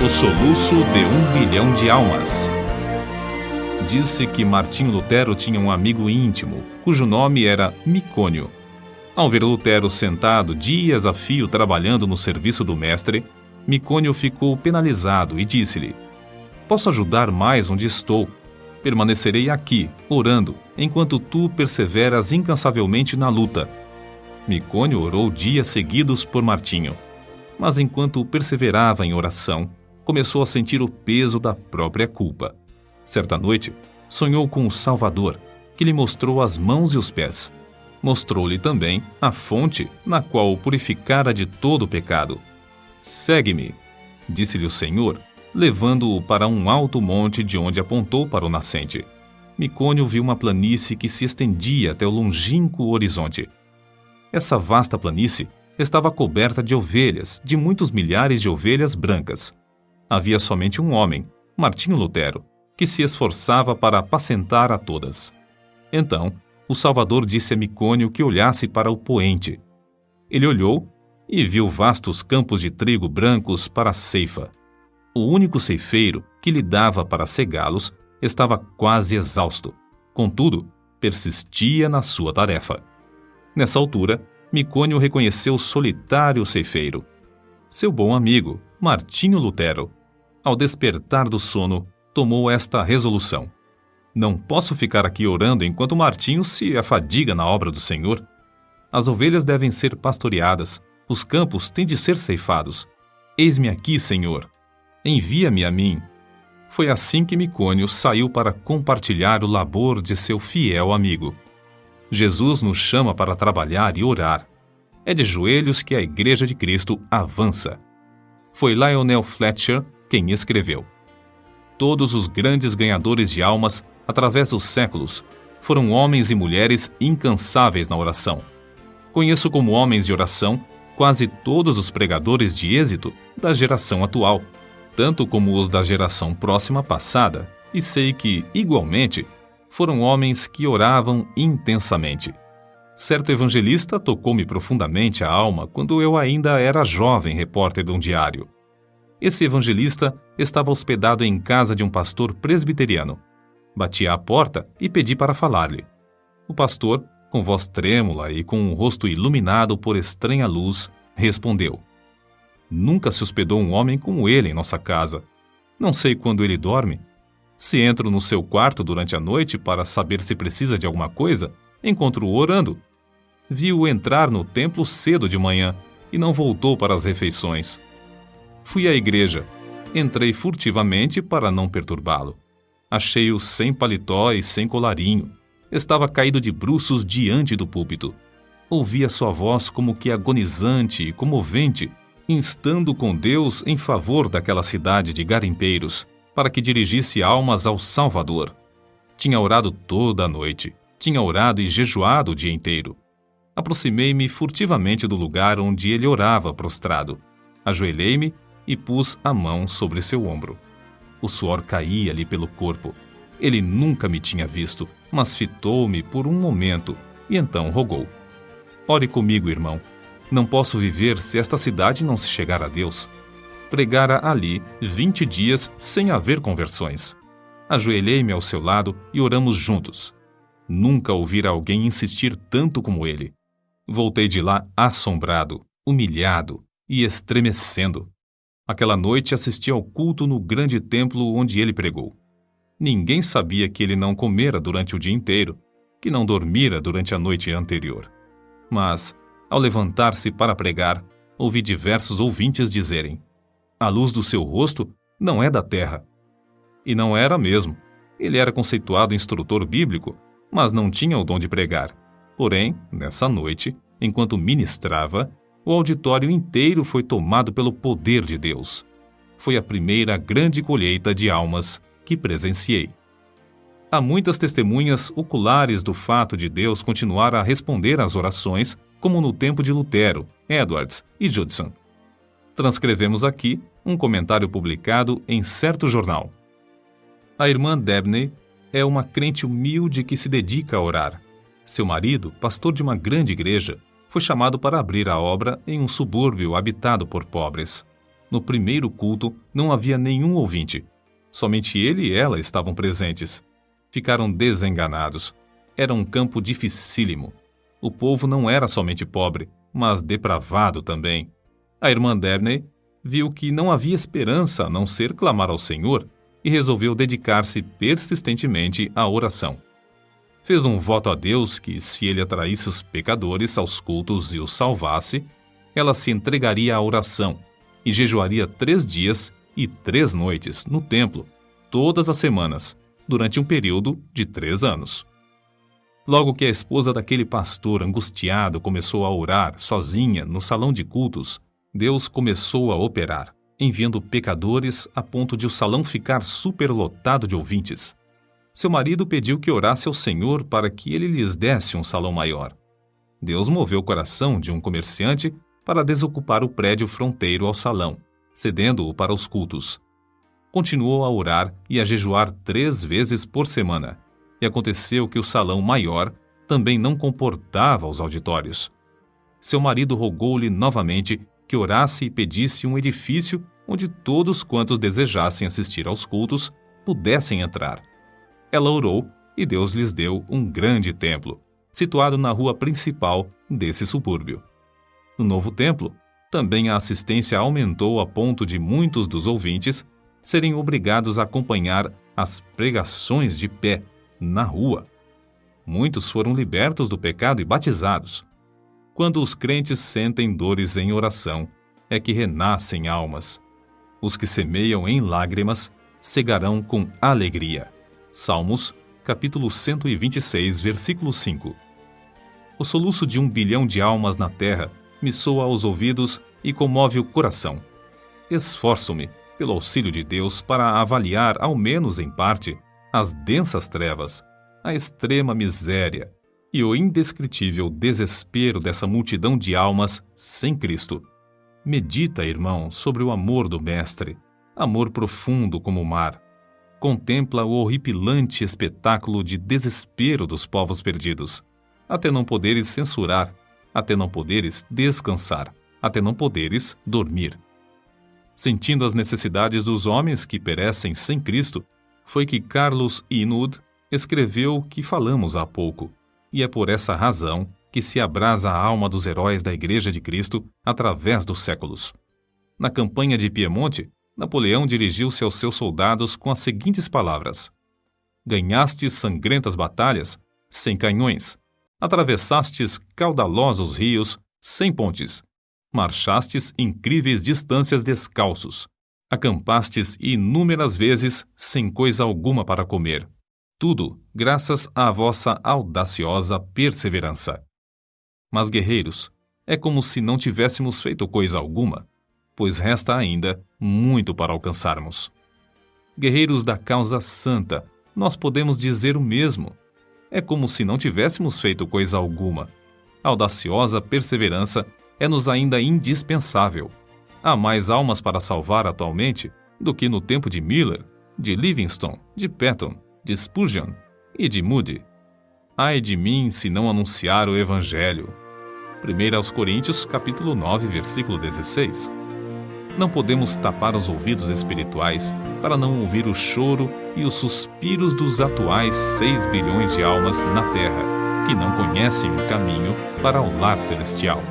O soluço de 1 bilhão de almas. Disse que Martinho Lutero tinha um amigo íntimo, cujo nome era Micônio. Ao ver Lutero sentado dias a fio trabalhando no serviço do mestre, Micônio ficou penalizado e disse-lhe: posso ajudar mais onde estou. Permanecerei aqui, orando, enquanto tu perseveras incansavelmente na luta. Micônio orou dias seguidos por Martinho, mas enquanto perseverava em oração, começou a sentir o peso da própria culpa. Certa noite, sonhou com o Salvador, que lhe mostrou as mãos e os pés. Mostrou-lhe também a fonte na qual o purificara de todo o pecado. Segue-me, disse-lhe o Senhor, levando-o para um alto monte de onde apontou para o nascente. Micônio viu uma planície que se estendia até o longínquo horizonte. Essa vasta planície estava coberta de ovelhas, de muitos milhares de ovelhas brancas. Havia somente um homem, Martinho Lutero, que se esforçava para apacentar a todas. Então, o Salvador disse a Micônio que olhasse para o poente. Ele olhou e viu vastos campos de trigo brancos para a ceifa. O único ceifeiro que lhe dava para cegá-los estava quase exausto. Contudo, persistia na sua tarefa. Nessa altura, Micônio reconheceu o solitário ceifeiro, seu bom amigo, Martinho Lutero. Ao despertar do sono, tomou esta resolução: não posso ficar aqui orando enquanto Martinho se afadiga na obra do Senhor. As ovelhas devem ser pastoreadas, os campos têm de ser ceifados. Eis-me aqui, Senhor. Envia-me a mim. Foi assim que Micônio saiu para compartilhar o labor de seu fiel amigo. Jesus nos chama para trabalhar e orar. É de joelhos que a Igreja de Cristo avança. Foi Lionel Fletcher quem escreveu: todos os grandes ganhadores de almas, através dos séculos, foram homens e mulheres incansáveis na oração. Conheço como homens de oração quase todos os pregadores de êxito da geração atual, tanto como os da geração próxima passada, e sei que, igualmente, foram homens que oravam intensamente. Certo evangelista tocou-me profundamente a alma quando eu ainda era jovem repórter de um diário. Esse evangelista estava hospedado em casa de um pastor presbiteriano. Bati à porta e pedi para falar-lhe. O pastor, com voz trêmula e com o rosto iluminado por estranha luz, respondeu: nunca se hospedou um homem como ele em nossa casa. Não sei quando ele dorme. Se entro no seu quarto durante a noite para saber se precisa de alguma coisa, encontro-o orando. Vi-o entrar no templo cedo de manhã e não voltou para as refeições. Fui à igreja. Entrei furtivamente para não perturbá-lo. Achei-o sem paletó e sem colarinho. Estava caído de bruços diante do púlpito. Ouvi a sua voz como que agonizante e comovente, instando com Deus em favor daquela cidade de garimpeiros, para que dirigisse almas ao Salvador. Tinha orado toda a noite. Tinha orado e jejuado o dia inteiro. Aproximei-me furtivamente do lugar onde ele orava prostrado. Ajoelhei-me e pus a mão sobre seu ombro. O suor caía-lhe pelo corpo. Ele nunca me tinha visto, mas fitou-me por um momento e então rogou: ore comigo, irmão. Não posso viver se esta cidade não se chegar a Deus. Pregara ali 20 dias sem haver conversões. Ajoelhei-me ao seu lado e oramos juntos. Nunca ouvira alguém insistir tanto como ele. Voltei de lá assombrado, humilhado e estremecendo. Aquela noite assisti ao culto no grande templo onde ele pregou. Ninguém sabia que ele não comera durante o dia inteiro, que não dormira durante a noite anterior. Mas, ao levantar-se para pregar, ouvi diversos ouvintes dizerem: a luz do seu rosto não é da terra. E não era mesmo. Ele era conceituado instrutor bíblico, mas não tinha o dom de pregar. Porém, nessa noite, enquanto ministrava, o auditório inteiro foi tomado pelo poder de Deus. Foi a primeira grande colheita de almas que presenciei. Há muitas testemunhas oculares do fato de Deus continuar a responder às orações, como no tempo de Lutero, Edwards e Judson. Transcrevemos aqui um comentário publicado em certo jornal. A irmã Dabney é uma crente humilde que se dedica a orar. Seu marido, pastor de uma grande igreja, foi chamado para abrir a obra em um subúrbio habitado por pobres. No primeiro culto, não havia nenhum ouvinte. Somente ele e ela estavam presentes. Ficaram desenganados. Era um campo dificílimo. O povo não era somente pobre, mas depravado também. A irmã Dabney viu que não havia esperança a não ser clamar ao Senhor e resolveu dedicar-se persistentemente à oração. Fez um voto a Deus que, se ele atraísse os pecadores aos cultos e os salvasse, ela se entregaria à oração e jejuaria 3 dias e 3 noites no templo, todas as semanas, durante um período de 3 anos. Logo que a esposa daquele pastor angustiado começou a orar sozinha no salão de cultos, Deus começou a operar, enviando pecadores a ponto de o salão ficar superlotado de ouvintes. Seu marido pediu que orasse ao Senhor para que ele lhes desse um salão maior. Deus moveu o coração de um comerciante para desocupar o prédio fronteiro ao salão, cedendo-o para os cultos. Continuou a orar e a jejuar 3 vezes por semana, e aconteceu que o salão maior também não comportava os auditórios. Seu marido rogou-lhe novamente que orasse e pedisse um edifício onde todos quantos desejassem assistir aos cultos pudessem entrar. Ela orou e Deus lhes deu um grande templo, situado na rua principal desse subúrbio. No novo templo, também a assistência aumentou a ponto de muitos dos ouvintes serem obrigados a acompanhar as pregações de pé, na rua. Muitos foram libertos do pecado e batizados. Quando os crentes sentem dores em oração, é que renascem almas. Os que semeiam em lágrimas cegarão com alegria. Salmos, capítulo 126, versículo 5. O soluço de 1 bilhão de almas na terra me soa aos ouvidos e comove o coração. Esforço-me, pelo auxílio de Deus, para avaliar, ao menos em parte, as densas trevas, a extrema miséria e o indescritível desespero dessa multidão de almas sem Cristo. Medita, irmão, sobre o amor do Mestre, amor profundo como o mar. Contempla o horripilante espetáculo de desespero dos povos perdidos, até não poderes censurar, até não poderes descansar, até não poderes dormir. Sentindo as necessidades dos homens que perecem sem Cristo, foi que Carlos Inwood escreveu o que falamos há pouco, e é por essa razão que se abrasa a alma dos heróis da Igreja de Cristo através dos séculos. Na campanha de Piemonte, Napoleão dirigiu-se aos seus soldados com as seguintes palavras: ganhastes sangrentas batalhas sem canhões, atravessastes caudalosos rios sem pontes, marchastes incríveis distâncias descalços, acampastes inúmeras vezes sem coisa alguma para comer. Tudo graças à vossa audaciosa perseverança. Mas, guerreiros, é como se não tivéssemos feito coisa alguma, pois resta ainda muito para alcançarmos. Guerreiros da causa santa, nós podemos dizer o mesmo. É como se não tivéssemos feito coisa alguma. A audaciosa perseverança é-nos ainda indispensável. Há mais almas para salvar atualmente do que no tempo de Miller, de Livingstone, de Patton, de Spurgeon e de Moody. Ai de mim se não anunciar o Evangelho. 1 Coríntios, capítulo 9, versículo 16. Não podemos tapar os ouvidos espirituais para não ouvir o choro e os suspiros dos atuais 6 bilhões de almas na Terra, que não conhecem o caminho para o lar celestial.